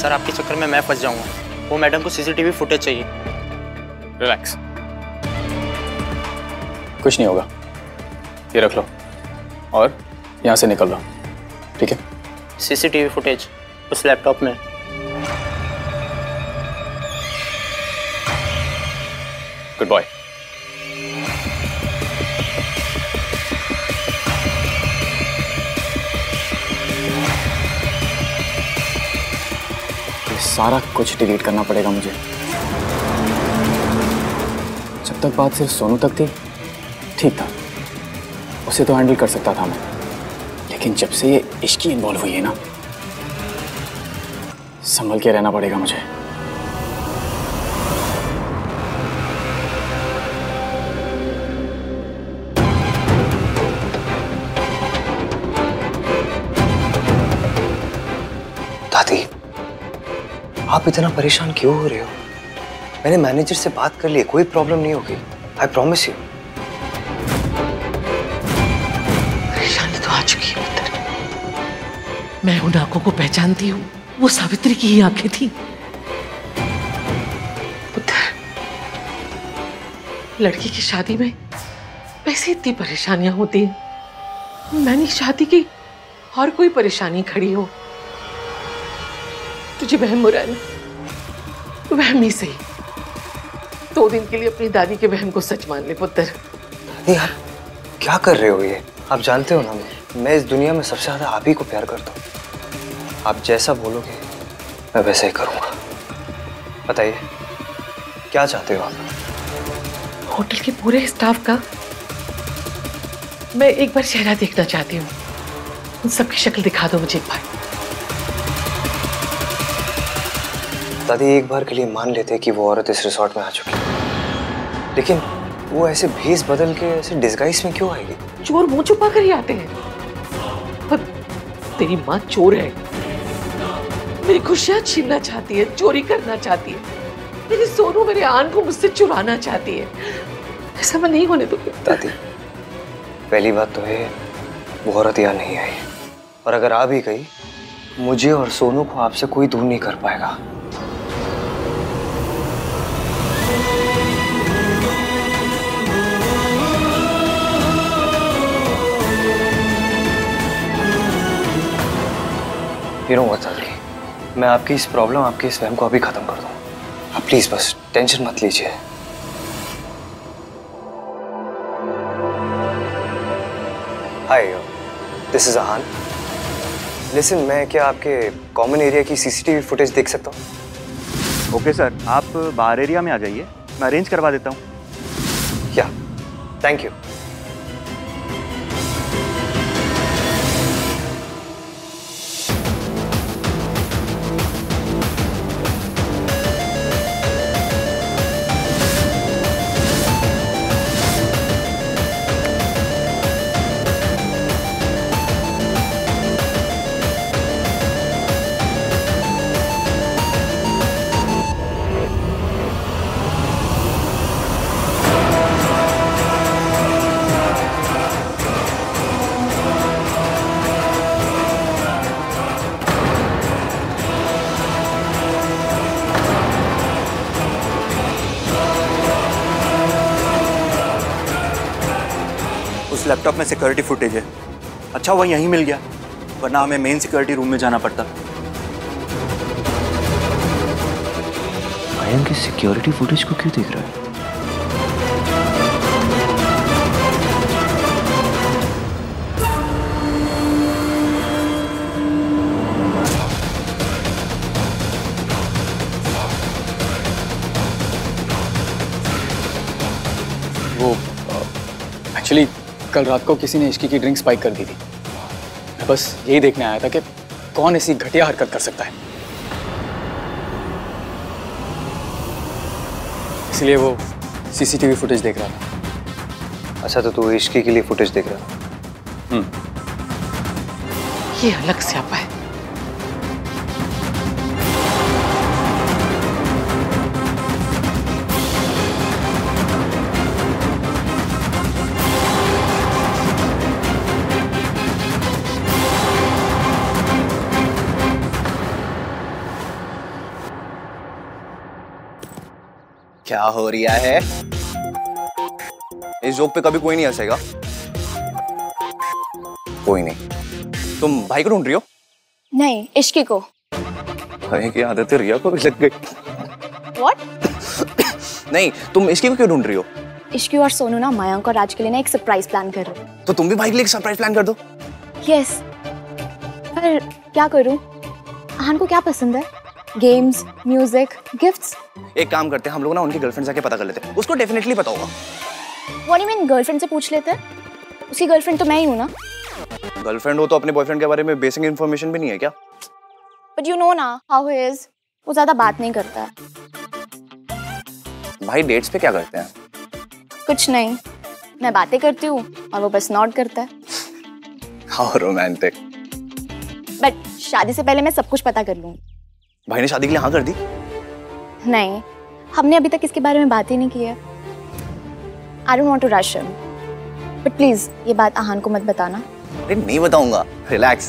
Sir आपके चक्कर में मैं फंस जाऊंगा। वो मैडम को सीसीटीवी फुटेज चाहिए। रिलैक्स, कुछ नहीं होगा, ये रख लो और यहाँ से निकल लो, ठीक है? सीसीटीवी फुटेज उस लैपटॉप में। Good boy. सारा कुछ डिलीट करना पड़ेगा मुझे। जब तक बात सिर्फ सोनू तक थी ठीक था, उसे तो हैंडल कर सकता था मैं, लेकिन जब से ये इश्की इन्वॉल्व हुई है ना, संभल के रहना पड़ेगा मुझे। दादी, आप इतना परेशान क्यों हो रहे हो? मैंने मैनेजर से बात कर ली, कोई प्रॉब्लम नहीं होगी, आई प्रॉमिस यू। परेशानी तो आ चुकी है पुत्र। मैं उन आंखों को पहचानती हूँ, वो सावित्री की ही आंखें थी। पुत्र, लड़की की शादी में वैसे इतनी परेशानियां होती हैं, मैंने शादी की और कोई परेशानी खड़ी हो, तुझे वहम हो रहा है ना? वहम ही सही, 2 दिन के लिए अपनी दादी के वहम को सच मान ले पुत्र। दादी, आप क्या कर रहे हो ये? आप जानते हो ना, मैं इस दुनिया में सबसे ज्यादा आप ही को प्यार करता हूँ। आप जैसा बोलोगे मैं वैसा ही करूँगा। बताइए, क्या चाहते हो आप? होटल के पूरे स्टाफ का मैं एक बार चेहरा देखना चाहती हूँ। उन सबकी शक्ल दिखा दो मुझे एक बार। दादी, एक बार के लिए मान लेते कि वो औरत इस रिसोर्ट में आ चुकी है, लेकिन वो ऐसे भेस बदल के ऐसे डिस्गाइज में क्यों आएगी? चोर मुंह छुपा कर ही आते हैं। पर तेरी माँ चोर है, मेरी खुशियां छीनना चाहती है, चोरी करना चाहती है। मेरी सोनू मेरे आन को मुझसे चुराना चाहती है। ऐसा मैं नहीं होने दूंगी। दादी, पहली बात तो है वो औरत यहाँ नहीं आई, और अगर आ भी गई, मुझे और सोनू को आपसे कोई दूर नहीं कर पाएगा। You know what, दादी, मैं आपकी इस प्रॉब्लम, आपके इस वहम को अभी खत्म कर दूं। आप प्लीज बस टेंशन मत लीजिए। हाय, दिस इज आहान। लिसन, मैं क्या आपके कॉमन एरिया की सीसीटीवी फुटेज देख सकता हूँ? ओके सर, आप बाहर एरिया में आ जाइए, मैं अरेंज करवा देता हूँ। या, थैंक यू। लैपटॉप में सिक्योरिटी फुटेज है। अच्छा हुआ यहीं मिल गया, वरना हमें मेन सिक्योरिटी रूम में जाना पड़ता। आयन की सिक्योरिटी फुटेज को क्यों देख रहा है? वो एक्चुअली कल रात को किसी ने इश्की की ड्रिंक स्पाइक कर दी थी। मैं बस यही देखने आया था कि कौन ऐसी घटिया हरकत कर सकता है, इसलिए वो सीसीटीवी फुटेज देख रहा था। अच्छा, तो तू इश्की के लिए फुटेज देख रहा था? ये अलग स्यापा है। क्या हो रहा है? इस जोक पे कभी कोई नहीं हंसेगा। कोई नहीं। तुम भाई को ढूंढ रही हो? नहीं, इश्की को। भाई की आदत है, रिया को भी लग गई। What? नहीं, तुम इश्की को क्यों ढूंढ रही हो? इश्की और सोनू ना मयंक और राज के लिए ना एक सरप्राइज प्लान कर रहे हैं। तो तुम भी भाई के लिए एक सरप्राइज प्लान कर दो। यस। पर क्या करूं? आहान को क्या पसंद है? Games, music, gifts? एक काम करते हैं, हम लोग ना उनकी गर्लफ्रेंड से आके पता कर लेते हैं। उसको डेफिनेटली पता होगा। What do you mean girlfriend से पूछ लेते हैं? उसकी गर्लफ्रेंड तो मैं ही हूं ना। गर्लफ्रेंड हो तो अपने बॉयफ्रेंड के बारे में बेसिक इन्फॉर्मेशन भी नहीं है क्या? But you know ना how he is. वो ज्यादा बात नहीं करता है। भाई डेट्स पे क्या करते हैं? कुछ नहीं, मैं बातें करती हूँ और वो बस नॉट करता है। How romantic. बट शादी से पहले मैं सब कुछ पता कर लूंगी। भाई ने शादी के लिए हाँ कर दी? नहीं, हमने अभी तक इसके बारे में बात ही नहीं की है। I don't want to rush him. But please, ये बात आहान को मत बताना। अरे नहीं बताऊंगा, रिलैक्स।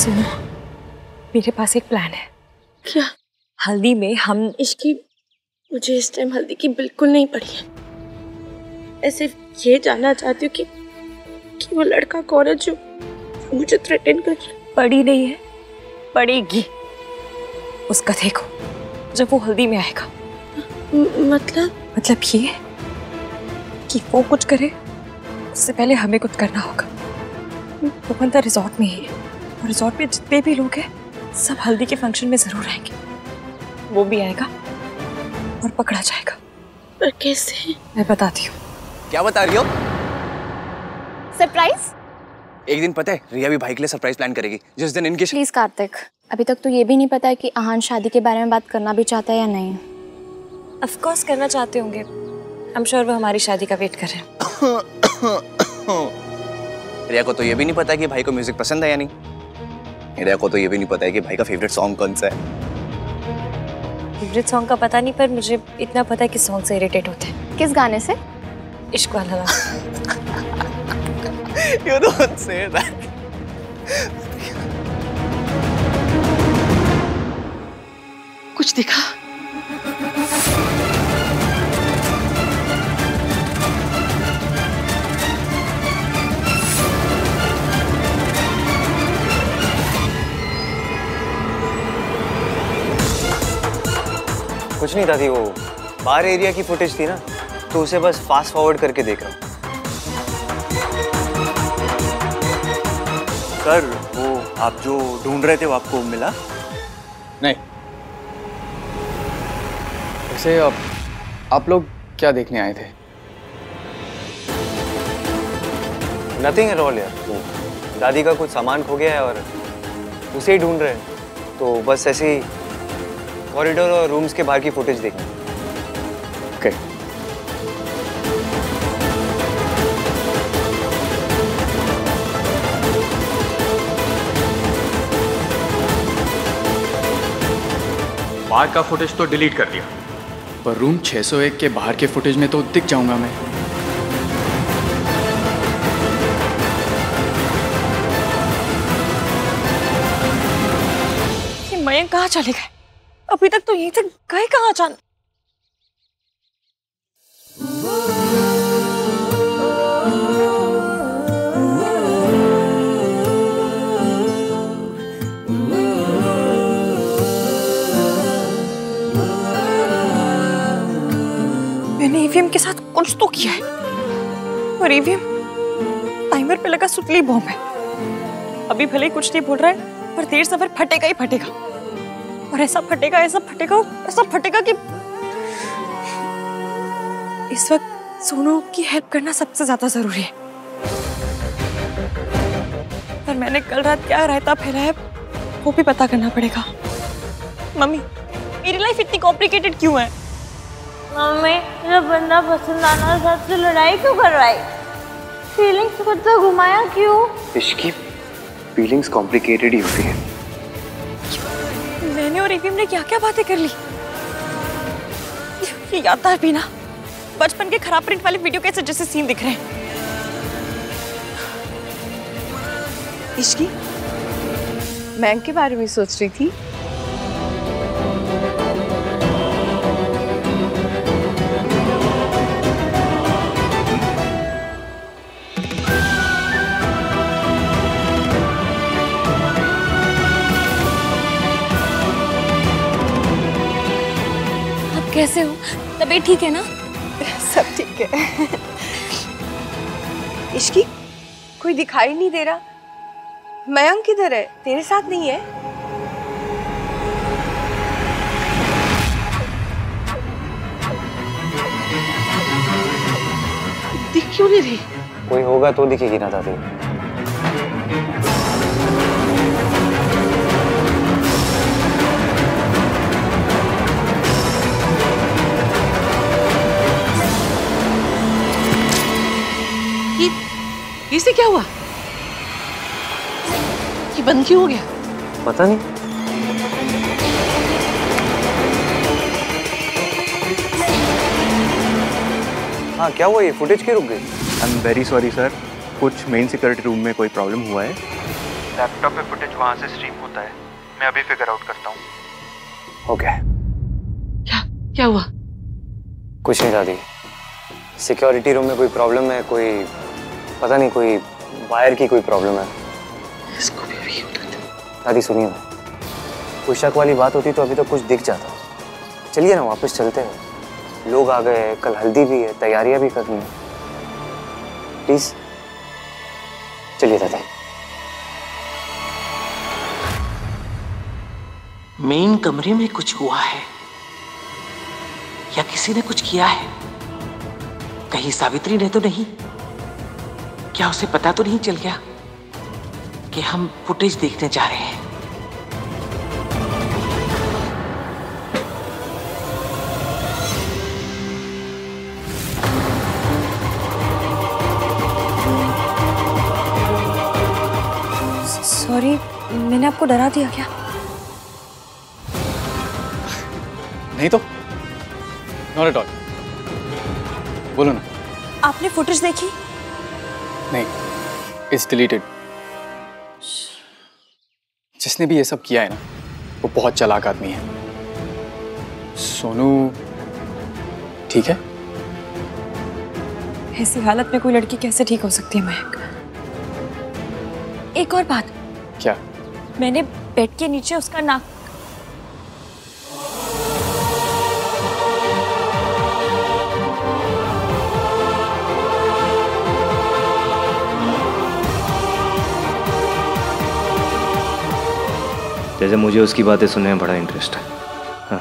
सुनो, मेरे पास एक प्लान है। क्या? हल्दी में हम इश्की, मुझे इस टाइम हल्दी की बिल्कुल नहीं पड़ी है। ऐसे ये जानना चाहती हूँ कि वो लड़का कौन है जो मुझे थ्रेटन कर रहा है। पड़ी नहीं है, पड़ेगी। उसका देखो जब वो हल्दी में आएगा। मतलब ये कि वो कुछ करे उससे पहले हमें कुछ करना होगा। वो बंदा रिजॉर्ट में ही है और रिजॉर्ट में जितने भी लोग हैं सब हल्दी के फंक्शन में जरूर आएंगे। वो भी आएगा और पकड़ा जाएगा। पर कैसे? मैं बताती हूँ। क्या बता रही हो? सरप्राइज? एक दिन पता है रिया भी भाई के लिए सरप्राइज प्लान करेगी जिस दिन इनकी प्लीज कार्तिक, अभी तक तो ये भी नहीं पता है कि आहान शादी के बारे में बात करना भी चाहता है या नहीं। ऑफ कोर्स करना चाहते होंगे। आई एम श्योर वो हमारी शादी का वेट कर रहे हैं। रिया को तो ये भी नहीं पता है कि भाई को म्यूजिक पसंद है या नहीं। रिया को तो ये भी नहीं पता है कि भाई का फेवरेट सॉन्ग कौन सा है। फेवरेट सॉन्ग का पता नहीं, पर मुझे इतना पता है कि सॉन्ग से इरिटेट होते हैं। किस गाने से? इश्क वाला। You don't say that. कुछ दिखा? कुछ नहीं दादी, वो बाहर एरिया की फुटेज थी ना, तो उसे बस फास्ट फॉरवर्ड करके देख रहा हूँ। सर, वो आप जो ढूंढ रहे थे वो आपको मिला? नहीं। वैसे आप लोग क्या देखने आए थे? नथिंग एट ऑल यार, वो दादी का कुछ सामान खो गया है और उसे ही ढूंढ रहे हैं। तो बस ऐसे ही कॉरिडोर और रूम्स के बाहर की फुटेज देखनी। ओके। बाहर का फुटेज तो डिलीट कर दिया, पर रूम 601 के बाहर के फुटेज में तो दिख जाऊंगा मैं। ये मयंक कहाँ चले गए? अभी तक तो यहीं तक गए कहाँ अचानक? मैंने ईवीएम के साथ कुछ तो किया है और ईवीएम टाइमर पे लगा सुतली बॉम्ब है। अभी भले ही कुछ नहीं बोल रहा है पर देर सफर फटेगा ही फटेगा और ऐसा फटेगा कि इस वक्त सोनू की हेल्प करना सबसे ज्यादा जरूरी है। पर मैंने कल रात क्या रायता फैलाया वो भी पता करना पड़ेगा। मम्मी, मेरी लाइफ इतनी कॉम्प्लिकेटेड क्यों है? मम्मी, जब बंदा पसंद आना था तो लड़ाई क्यों कर रहा है? फीलिंग्स को तो घुमाया क्यों? इसकी फीलिंग्स कॉम्प्लिकेटेड ही होती है। मैंने और ईवीएम ने क्या क्या बातें कर ली। ये याददाश्त भी ना बचपन के खराब प्रिंट वाले वीडियो कैसे जैसे सीन दिख रहे हैं। इश्की, मयंक के बारे में सोच रही थी। आप कैसे हो? तबीयत ठीक है ना? सब ठीक है। इश्की, कोई दिखाई नहीं दे रहा। मयंक किधर है? तेरे साथ नहीं है? दिख क्यों नहीं रही? कोई होगा तो दिखेगी ना दादी। इसे क्या हुआ? ये बंद क्यों हो गया? पता नहीं। हाँ क्या हुआ? ये फुटेज क्यों रुक गई? I am very sorry sir, कुछ मेन सिक्योरिटी रूम में कोई प्रॉब्लम हुआ है। लैपटॉप पे फुटेज वहाँ से स्ट्रीम होता है, मैं अभी फिगर आउट करता हूँ। ओके। क्या हुआ? कुछ नहीं दादी, सिक्योरिटी रूम में कोई प्रॉब्लम है, कोई पता नहीं, कोई वायर की कोई प्रॉब्लम है। इसको भी अभी होता था। दादी सुनिए ना, कोई शक वाली बात होती तो अभी तो कुछ दिख जाता। चलिए ना वापस चलते हैं, लोग आ गए, कल हल्दी भी है, तैयारियां भी करनी है। प्लीज चलिए दादी। मेन कमरे में कुछ हुआ है या किसी ने कुछ किया है? कहीं सावित्री ने तो नहीं? क्या उसे पता तो नहीं चल गया कि हम फुटेज देखने जा रहे हैं? सॉरी, मैंने आपको डरा दिया क्या? नहीं तो, नॉट एट ऑल। बोलो ना। आपने फुटेज देखी? नहीं, इट्स डिलीटेड। जिसने भी ये सब किया है ना, वो बहुत चालाक आदमी है। सोनू ठीक है? ऐसी हालत में कोई लड़की कैसे ठीक हो सकती है मयंक? एक और बात। क्या? मैंने बेड के नीचे उसका नाक जैसे मुझे उसकी बातें सुनने में बड़ा इंटरेस्ट है। हाँ।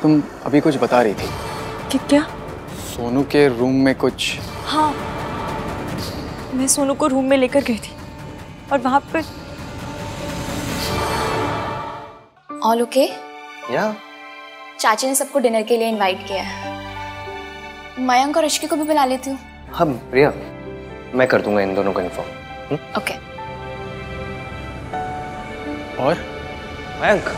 तुम अभी कुछ बता रही थी कि क्या? सोनू के रूम में कुछ। हाँ, मैं सोनू को रूम में लेकर गई थी और वहां पे ऑल ओके? या चाची ने सबको डिनर के लिए इनवाइट किया है। मयंक और अश्की को भी बुला लेती हूँ। हाँ प्रिया, मैं कर दूंगा इन दोनों को इन्फॉर्म। ओके। और Mayank,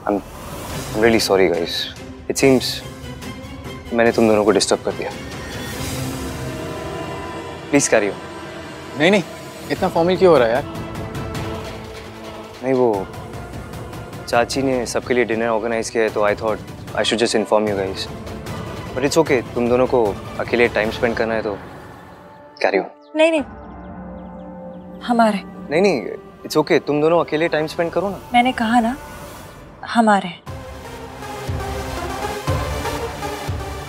I'm really sorry guys. It seems मैंने तुम दोनों को डिस्टर्ब कर दिया। Please carry on. नहीं नहीं, इतना फॉर्मल क्यों हो रहा है यार? नहीं, वो चाची ने सबके लिए डिनर ऑर्गेनाइज किया है तो I thought I should just inform you guys. But it's okay, तुम दोनों को अकेले टाइम स्पेंड करना है तो कैरी ऑन। नहीं नहीं, हमारे। नहीं नहीं, इट्स ओके, तुम दोनों अकेले टाइम स्पेंड करो ना। मैंने कहा ना, हमारे।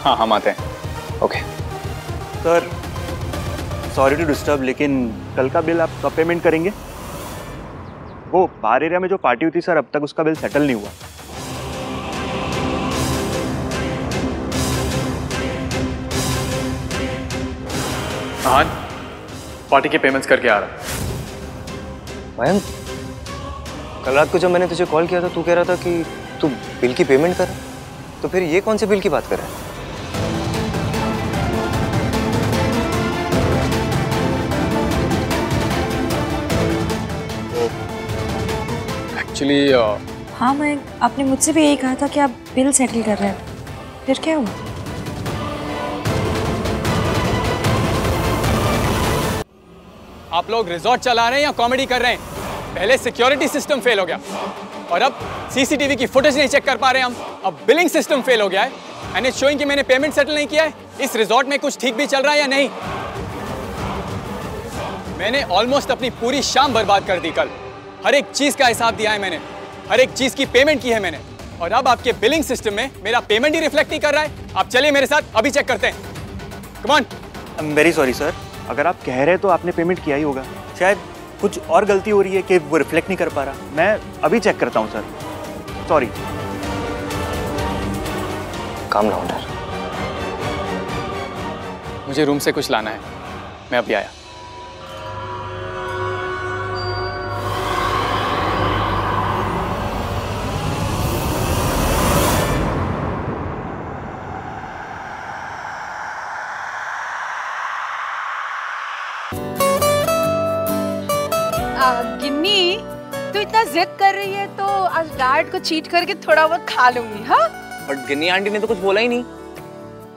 हाँ हम आते हैं। Okay sir, sorry to disturb, लेकिन कल का बिल आप कब पेमेंट करेंगे? वो बाहर एरिया में जो पार्टी हुई थी सर, अब तक उसका बिल सेटल नहीं हुआ। हाँ, पार्टी के पेमेंट्स करके आ रहा। मयंक, कल रात को जब मैंने तुझे कॉल किया था तू कह रहा था कि तू बिल की पेमेंट कर, तो फिर ये कौन से बिल की बात कर रहा है? एक्चुअली हाँ मैं, आपने मुझसे भी यही कहा था कि आप बिल सेटल कर रहे हैं, फिर क्या हुआ? आप लोग रिजॉर्ट चला रहे हैं या कॉमेडी कर रहे हैं? पहले सिक्योरिटी सिस्टम फेल हो गया और अब सीसीटीवी की फुटेज नहीं चेक कर पा रहे हैं हम। अब बिलिंग सिस्टम फेल हो गया है एंड इट्स शोइंग कि मैंने पेमेंट सेटल नहीं किया है। इस रिजॉर्ट में कुछ ठीक भी चल रहा है या नहीं? मैंने ऑलमोस्ट अपनी पूरी शाम बर्बाद कर दी कल। हर एक चीज का हिसाब दिया है मैंने, हर एक चीज की पेमेंट की है मैंने, और अब आपके बिलिंग सिस्टम में मेरा पेमेंट ही रिफ्लेक्ट नहीं कर रहा है। आप चलिए मेरे साथ, अभी चेक करते हैं। Come on. I am very sorry sir, अगर आप कह रहे हैं तो आपने पेमेंट किया ही होगा। शायद कुछ और गलती हो रही है कि वो रिफ्लेक्ट नहीं कर पा रहा। मैं अभी चेक करता हूँ sir, sorry. Calm down sir. मुझे रूम से कुछ लाना है, मैं अभी आया। गिन्नी, तू इतना जिद कर रही है तो आज डाइट को चीट करके थोड़ा बहुत खा लूंगी। हाँ, बट गिन्नी आंटी ने तो कुछ बोला ही नहीं।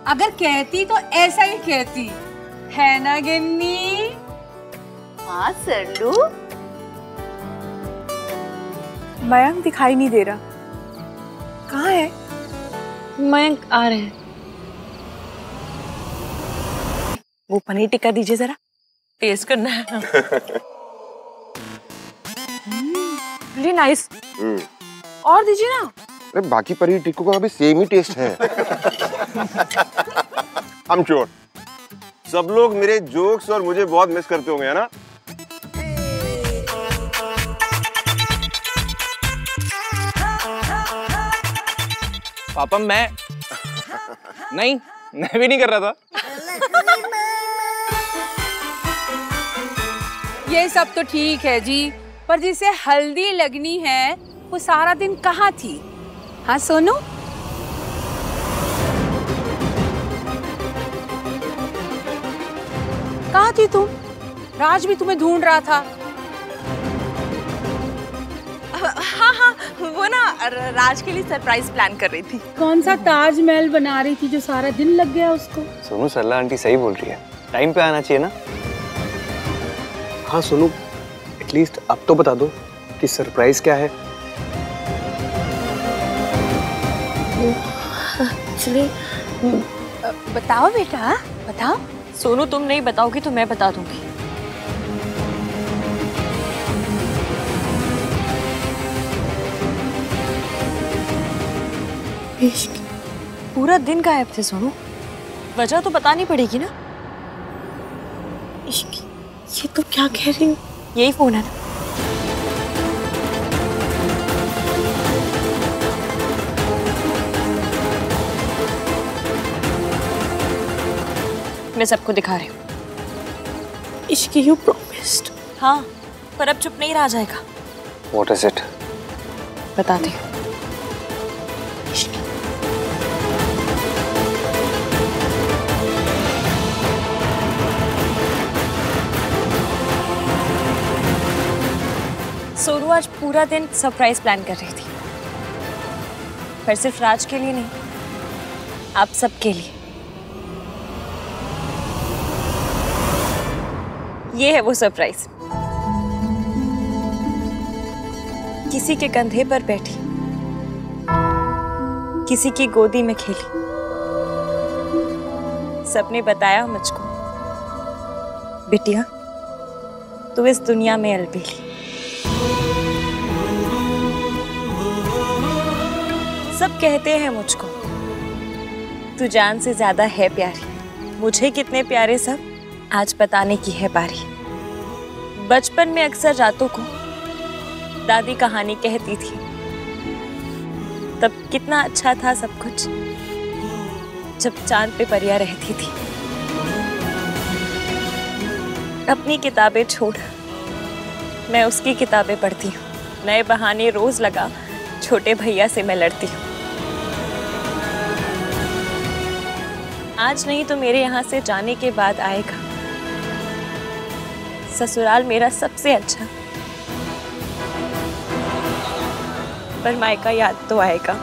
अगर कहती तो ऐसा ही कहती है ना गिन्नी? हाँ सरलू। मयंक दिखाई नहीं दे रहा, कहाँ है? मयंक आ रहे हैं। वो पनीर टिक्का दीजिए जरा, टेस्ट करना है। Really nice. और दीजिए ना। अरे बाकी पनीर टिक्कों का भी सेम ही टेस्ट है। I'm sure सब लोग मेरे जोक्स और मुझे बहुत मिस करते होंगे, है ना? पापा मैं नहीं, मैं भी नहीं कर रहा था। ये सब तो ठीक है जी, पर जिसे हल्दी लगनी है वो सारा दिन कहाँ थी? हाँ सोनू? कहाँ थी तुम? राज भी तुम्हें ढूंढ रहा था। हाँ हाँ, वो ना राज के लिए सरप्राइज प्लान कर रही थी। कौन सा ताजमहल बना रही थी जो सारा दिन लग गया उसको? सोनू, सरला आंटी सही बोल रही है, टाइम पे आना चाहिए ना। हाँ सोनू, एटलीस्ट अब तो बता दो कि सरप्राइज क्या है। एक्चुअली बताओ बेटा, बताओ। सोनू तुम नहीं बताओगी तो मैं बता दूंगी। इश्क। पूरा दिन गायब थे सोनू, वजह तो बतानी पड़ेगी ना। इश्क, ये तो क्या कह रही हो? यही फोन है ना। मैं सबको दिखा रही हूँ। इश्क, यू प्रॉमिस्ड? हाँ, पर अब चुप नहीं रहा जाएगा। What is it? बताती हूँ। सोनू आज पूरा दिन सरप्राइज प्लान कर रही थी, पर सिर्फ राज के लिए नहीं, आप सबके लिए। ये है वो सरप्राइज। किसी के कंधे पर बैठी, किसी की गोदी में खेली, सबने बताया मुझको, बिटिया तू इस दुनिया में अलबेली। सब कहते हैं मुझको, तू जान से ज्यादा है प्यारी। मुझे कितने प्यारे सब आज बताने की है बारी। बचपन में अक्सर रातों को दादी कहानी कहती थी, तब कितना अच्छा था सब कुछ, जब चांद पे परियां रहती थी। अपनी किताबें छोड़ मैं उसकी किताबें पढ़ती हूँ। नए बहाने रोज लगा छोटे भैया से मैं लड़ती हूँ। आज नहीं तो मेरे यहाँ से जाने के बाद आएगा ससुराल मेरा सबसे अच्छा। पर मायका याद तो आएगा।